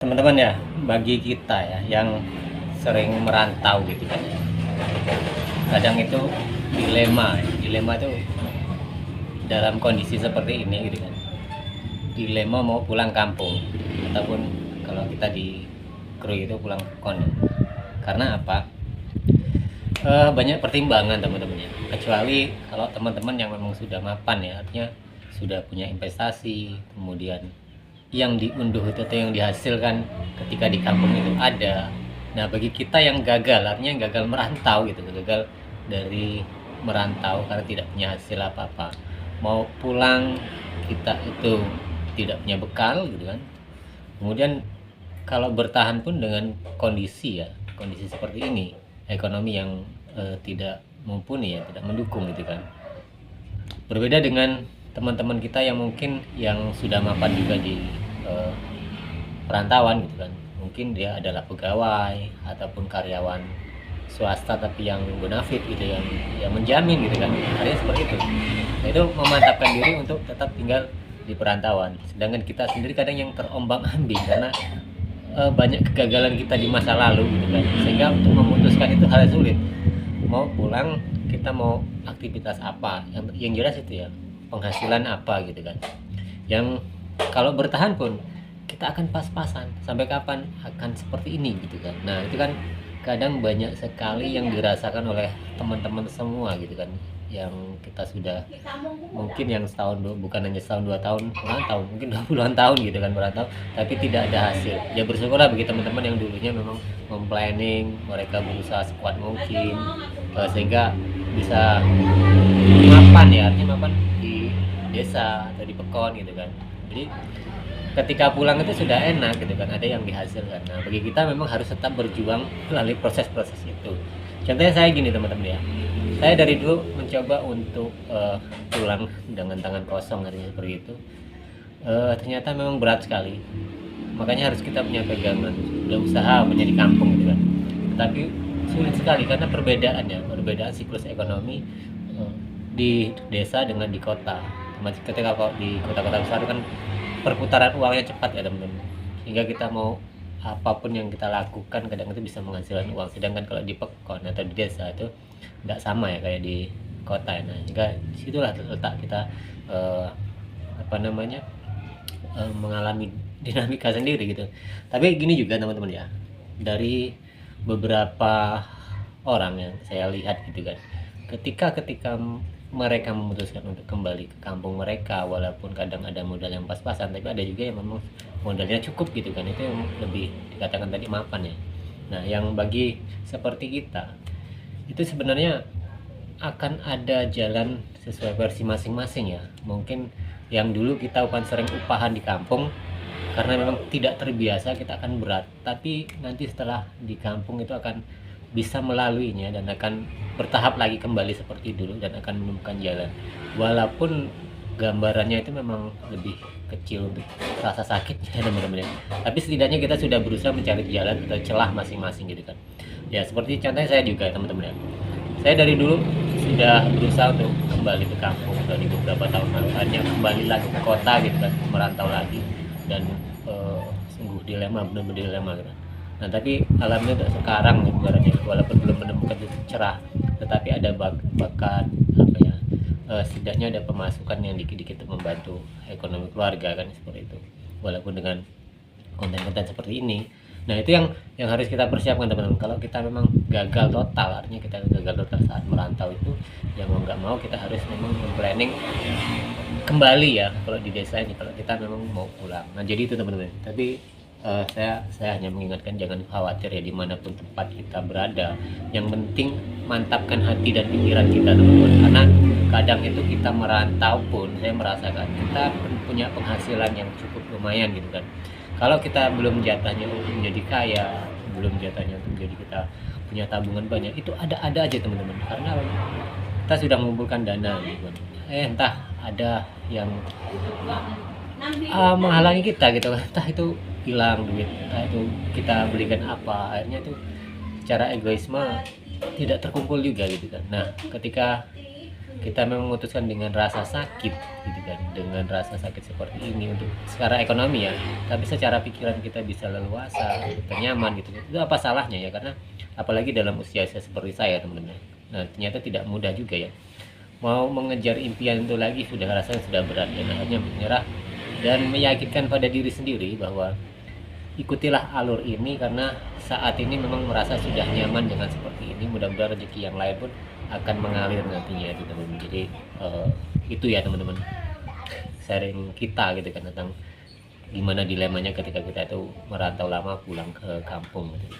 Teman-teman ya, bagi kita ya yang sering merantau gitu kan ya, kadang itu dilema itu dalam kondisi seperti ini gitu kan, dilema mau pulang kampung ataupun kalau kita di kru itu pulang kon. Karena apa? Banyak pertimbangan teman-teman ya, kecuali kalau teman-teman yang memang sudah mapan ya, artinya sudah punya investasi, kemudian yang diunduh itu atau yang dihasilkan ketika di kampung itu ada. Nah, bagi kita yang gagal, artinya yang gagal merantau gitu, gagal dari merantau karena tidak punya hasil apa-apa, mau pulang kita itu tidak punya bekal gitu kan. Kemudian kalau bertahan pun dengan kondisi seperti ini, ekonomi yang tidak mumpuni ya, tidak mendukung gitu kan. Berbeda dengan teman-teman kita yang mungkin yang sudah mapan juga di eh, perantauan gitu kan, mungkin dia adalah pegawai ataupun karyawan swasta tapi yang bonafit gitu, yang menjamin gitu kan, artinya seperti itu. Nah, itu memantapkan diri untuk tetap tinggal di perantauan, sedangkan kita sendiri kadang yang terombang ambing karena banyak kegagalan kita di masa lalu gitu kan, sehingga untuk memutuskan itu hal sulit. Mau pulang, kita mau aktivitas apa yang jelas itu ya, penghasilan apa gitu kan, yang kalau bertahan pun kita akan pas-pasan sampai kapan akan seperti ini gitu kan. Nah, itu kan kadang banyak sekali yang dirasakan oleh teman-teman semua gitu kan, yang kita sudah mungkin yang setahun bukan hanya setahun 2 tahun merantau, mungkin 20-an tahun gitu kan merantau, tapi tidak ada hasil. Ya bersyukurlah bagi teman-teman yang dulunya memang memplanning, mereka berusaha sekuat mungkin sehingga bisa mapan ya, artinya mapan di desa atau di pekon gitu kan. Jadi ketika pulang itu sudah enak gitu kan, ada yang dihasilkan. Nah, bagi kita memang harus tetap berjuang melalui proses-proses itu. Contohnya saya gini teman-teman ya, saya dari dulu mencoba untuk pulang dengan tangan kosong, artinya seperti itu. Ternyata memang berat sekali, makanya harus kita punya pegangan, sudah usaha menjadi kampung gitu kan, tetapi sulit sekali karena perbedaan siklus ekonomi di desa dengan di kota. Masih ketika kalau di kota-kota besar kan perputaran uangnya cepat ya teman-teman, sehingga kita mau apapun yang kita lakukan kadang itu bisa menghasilkan uang, sedangkan kalau di pekon atau di desa itu tidak sama ya kayak di kota ya. Nah, juga disitulah letak kita eh, apa namanya mengalami dinamika sendiri gitu. Tapi gini juga teman-teman ya, dari beberapa orang yang saya lihat gitu kan, ketika mereka memutuskan untuk kembali ke kampung mereka, walaupun kadang ada modal yang pas-pasan, tapi ada juga yang memang modalnya cukup gitu kan, itu yang lebih dikatakan tadi mapan ya. Nah, yang bagi seperti kita itu sebenarnya akan ada jalan sesuai versi masing-masing ya. Mungkin yang dulu kita sering upahan di kampung karena memang tidak terbiasa, kita akan berat, tapi nanti setelah di kampung itu akan bisa melaluinya dan akan bertahap lagi kembali seperti dulu dan akan menemukan jalan, walaupun gambarannya itu memang lebih kecil untuk rasa sakitnya teman-teman ya, tapi setidaknya kita sudah berusaha mencari jalan atau celah masing-masing gitu kan. Ya seperti contohnya saya juga teman-teman ya, saya dari dulu sudah berusaha untuk kembali ke kampung dari beberapa tahun lalu, hanya kembali lagi ke kota gitu kan, merantau lagi, dan sungguh dilema, benar-benar dilema gitu. Nah, tapi alhamdulillah sekarang ibaratnya walaupun belum menemukan titik cerah, tetapi ada bakat apa ya, setidaknya ada pemasukan yang dikit-dikit untuk membantu ekonomi keluarga kan, seperti itu. Walaupun dengan konten-konten seperti ini. Nah, itu yang harus kita persiapkan teman-teman. Kalau kita memang gagal total, artinya kita gagal total saat merantau itu, ya mau nggak mau kita harus memang planning kembali ya kalau di desa ini, kalau kita memang mau pulang. Nah, jadi itu teman-teman. Tapi saya hanya mengingatkan jangan khawatir ya dimanapun tempat kita berada. Yang penting mantapkan hati dan pikiran kita teman-teman. Karena kadang itu kita merantau pun saya merasakan kita punya penghasilan yang cukup lumayan gitu kan. Kalau kita belum jatahnya untuk menjadi kaya, belum jatahnya untuk menjadi kita punya tabungan banyak, itu ada-ada aja teman-teman. Karena kita sudah mengumpulkan dana gitu kan. Entah ada yang menghalangi kita gitu, entah itu hilang duit, entah itu kita belikan apa, akhirnya itu secara egoisme tidak terkumpul juga gitu kan. Nah, ketika kita memang memutuskan dengan rasa sakit gitu kan, dengan rasa sakit seperti ini untuk secara ekonomi ya, tapi secara pikiran kita bisa leluasa, kita nyaman gitu, itu apa salahnya ya? Karena apalagi dalam usia seperti saya teman-teman, nah ternyata tidak mudah juga ya, mau mengejar impian itu lagi sudah rasanya sudah berat, dan akhirnya menyerah dan meyakinkan pada diri sendiri bahwa ikutilah alur ini karena saat ini memang merasa sudah nyaman dengan seperti ini, mudah-mudahan rezeki yang lain pun akan mengalir nantinya itu teman-teman. Jadi itu ya teman-teman, sharing kita gitu kan tentang gimana dilemanya ketika kita itu merantau lama pulang ke kampung gitu.